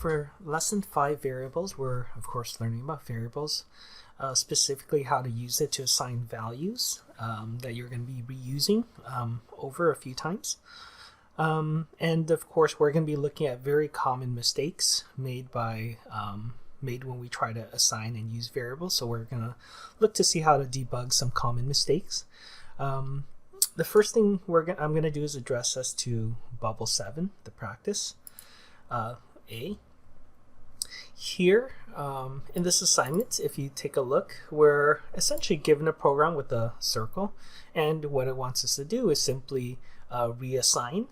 For lesson 5 variables, we're of course learning about variables, specifically how to use it to assign values that you're going to be reusing over a few times. And of course, we're going to be looking at very common mistakes made when we try to assign and use variables. So we're going to look to see how to debug some common mistakes. The first thing I'm going to do is address us to bubble 7, the practice. A. Here, in this assignment, if you take a look, we're essentially given a program with a circle, and what it wants us to do is simply reassign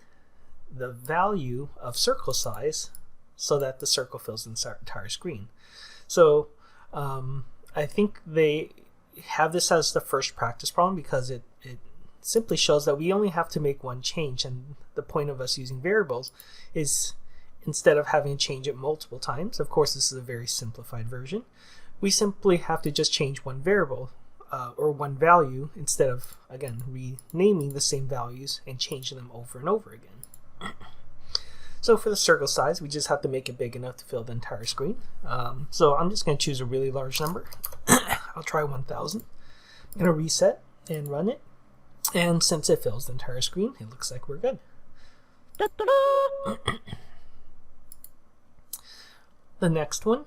the value of circle size so that the circle fills the entire screen. So I think they have this as the first practice problem because it simply shows that we only have to make one change, and the point of us using variables is instead of having to change it multiple times. Of course, this is a very simplified version. We simply have to just change one variable or one value instead of, again, renaming the same values and changing them over and over again. So for the circle size, we just have to make it big enough to fill the entire screen. So I'm just going to choose a really large number. I'll try 1000. I'm going to reset and run it. And since it fills the entire screen, it looks like we're good. The next one,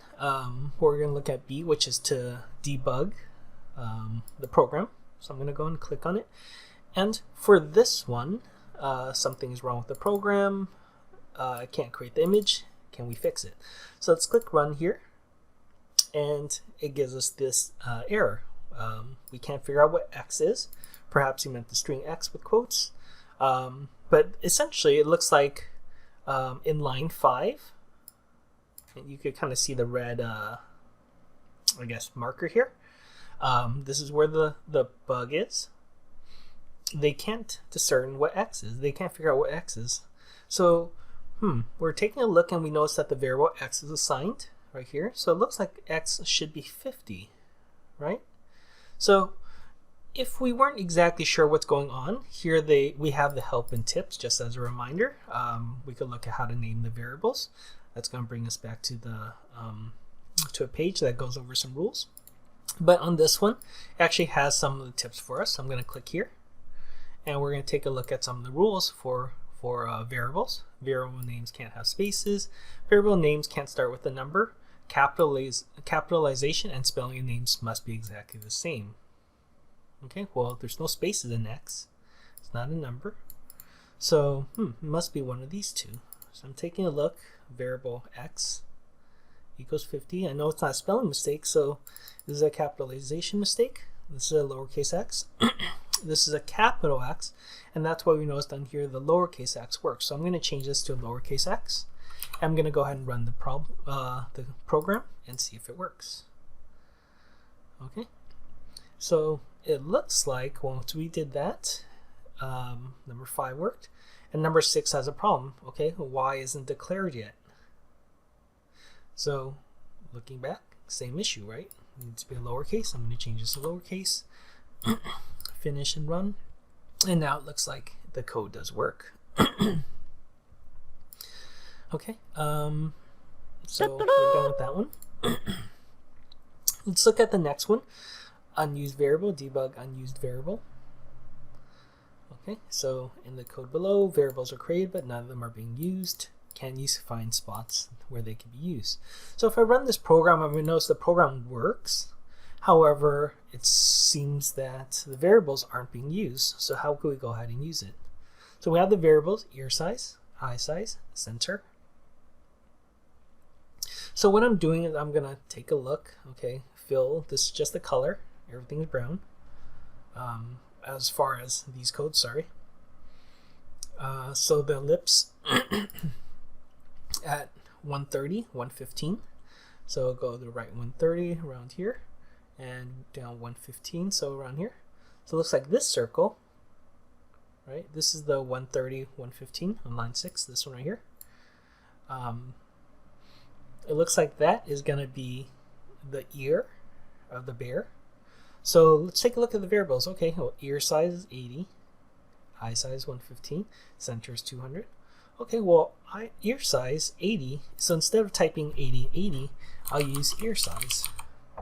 we're going to look at B, which is to debug the program. So I'm going to go and click on it. And for this one, something is wrong with the program. I can't create the image. Can we fix it? So let's click Run here. And it gives us this error. We can't figure out what X is. Perhaps he meant the string X with quotes. But essentially, it looks like in line 5, and you could kind of see the red, I guess, marker here. This is where the bug is. They can't discern what X is. They can't figure out what X is. So, we're taking a look and we notice that the variable X is assigned right here. So it looks like X should be 50, right? So if we weren't exactly sure what's going on, here we have the help and tips just as a reminder. We could look at how to name the variables. That's going to bring us back to the to a page that goes over some rules. But on this one, it actually has some of the tips for us. So I'm going to click here, and we're going to take a look at some of the rules for variables. Variable names can't have spaces. Variable names can't start with a number. Capitalization and spelling of names must be exactly the same. Okay, well, there's no spaces in X. It's not a number. So, it must be one of these two. So I'm taking a look. Variable X equals 50. I know it's not a spelling mistake, so this is a capitalization mistake. This is a lowercase x. This is a capital X, and that's why we noticed down here the lowercase x works. So I'm going to change this to a lowercase x. I'm going to go ahead and run the program and see if it works. Okay, so it looks like once we did that, number 5 worked, and number 6 has a problem. Okay, Y isn't declared yet. So looking back, same issue, right? It needs to be a lowercase. I'm going to change this to lowercase. Finish and run, and now it looks like the code does work. Okay, so we're done with that one. Let's look at the next one. Unused variable, debug unused variable. Okay, so in the code below, variables are created, but none of them are being used. Can you find spots where they can be used? So if I run this program, I'm going to notice the program works. However, it seems that the variables aren't being used. So how can we go ahead and use it? So we have the variables, ear size, eye size, center. So what I'm doing is I'm going to take a look. Okay, this is just the color. Everything is brown. As far as these codes, sorry. So the ellipse at 130, 115. So I'll go to the right 130 around here and down 115, so around here. So it looks like this circle, right? This is the 130, 115 on line 6, this one right here. It looks like that is going to be the ear of the bear. So let's take a look at the variables. Okay, well, ear size is 80, eye size 115, center is 200. okay, well, ear size 80. So instead of typing 80, 80, I'll use ear size.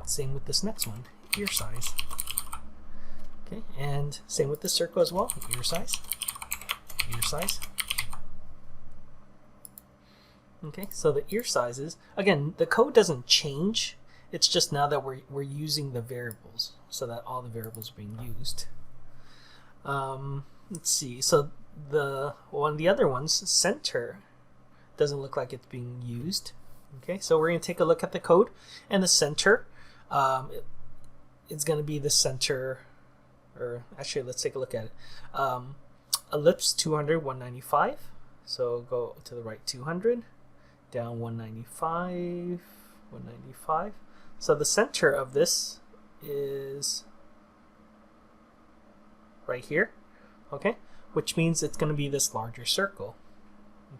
Same with this next one, ear size. Okay, and same with this circle as well, ear size, ear size. Okay, so the ear sizes, again, the code doesn't change. It's just now that we're using the variables, so that all the variables are being used. Let's see, so the other ones, center, doesn't look like it's being used. Okay, so we're going to take a look at the code, and the center, it's going to be the center, or actually let's take a look at it. Ellipse 200, 195, so go to the right 200, down 195, 195. So the center of this is right here, okay, which means it's going to be this larger circle.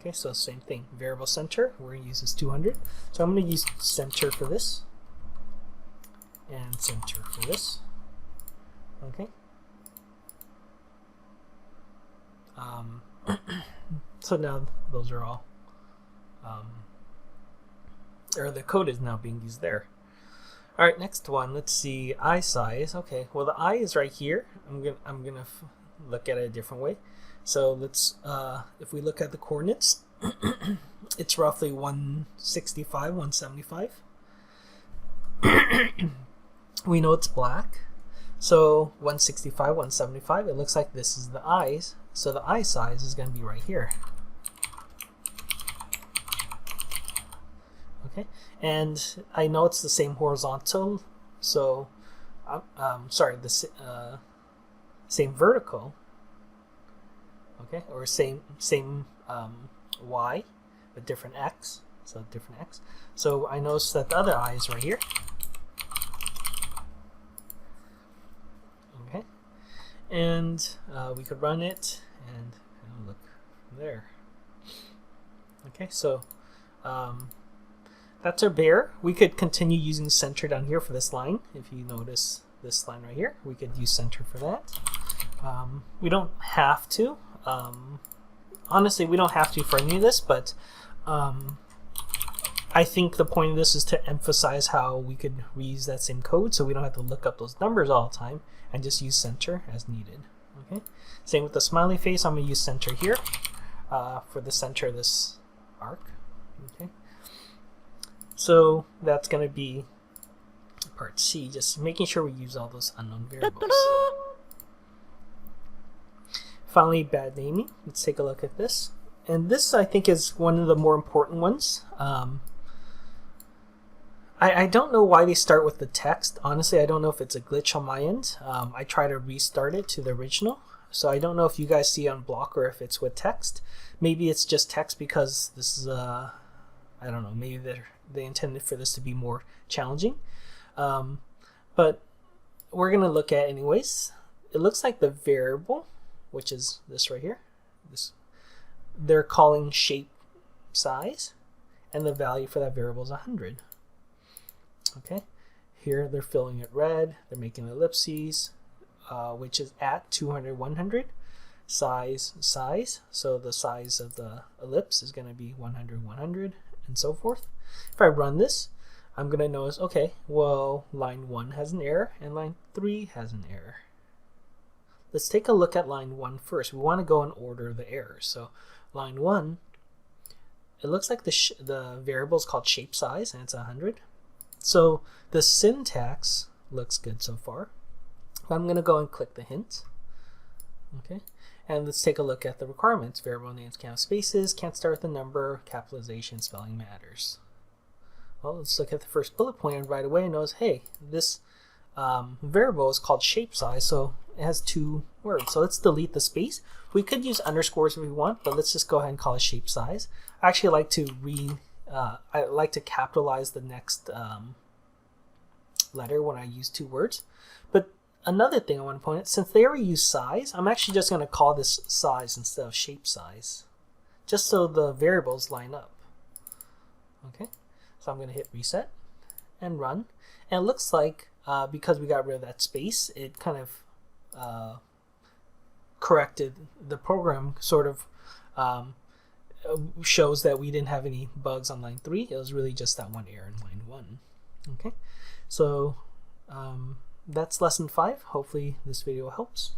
Okay, so same thing, variable center, we're going to use this 200. So I'm going to use center for this, and center for this, okay. So now those are all, or the code is now being used there. All right, next one, let's see, eye size. Okay, well the eye is right here. I'm gonna look at it a different way. So let's, if we look at the coordinates, it's roughly 165, 175. We know it's black, so 165, 175. It looks like this is the eyes, so the eye size is going to be right here. Okay, and I know it's the same horizontal, so sorry, the same vertical. Okay, or same y, but different x, so different x. So I noticed that the other eye is right here. Okay, and we could run it and look there. Okay, so that's our bear. We could continue using center down here for this line. If you notice this line right here, we could use center for that. We don't have to. Honestly, we don't have to for any of this, but I think the point of this is to emphasize how we could reuse that same code so we don't have to look up those numbers all the time and just use center as needed. Okay. Same with the smiley face. I'm going to use center here for the center of this arc. Okay. So that's going to be part C, just making sure we use all those unknown variables. Finally, bad naming. Let's take a look at this. And this, I think, is one of the more important ones. I don't know why they start with the text. Honestly, I don't know if it's a glitch on my end. I try to restart it to the original. So I don't know if you guys see on block or if it's with text. Maybe it's just text because this is I don't know, maybe they intended for this to be more challenging. But we're going to look at it anyways. It looks like the variable, which is this right here, they're calling shape size, and the value for that variable is 100. Okay, here they're filling it red, they're making ellipses, which is at 200, 100, size, so the size of the ellipse is going to be 100, 100, and so forth. If I run this, I'm going to notice, okay, well, line 1 has an error, and line 3 has an error. Let's take a look at line 1 first. We want to go in order of the errors. So line 1, it looks like the variable is called shape size, and it's 100. So the syntax looks good so far. I'm going to go and click the hint. Okay, and let's take a look at the requirements. Variable names can't have spaces, can't start with a number, capitalization, spelling matters. Well, let's look at the first bullet point, and right away it knows, hey, this variable is called shape size, so it has 2 words. So let's delete the space. We could use underscores if we want, but let's just go ahead and call it shape size. I actually like to I like to capitalize the next letter when I use 2 words. But another thing I want to point out, since they already use size, I'm actually just going to call this size instead of shape size, just so the variables line up. Okay, so I'm going to hit reset and run, and it looks like because we got rid of that space, it kind of corrected the program, sort of shows that we didn't have any bugs on line 3. It was really just that one error in line 1. Okay, so that's lesson 5. Hopefully this video helps.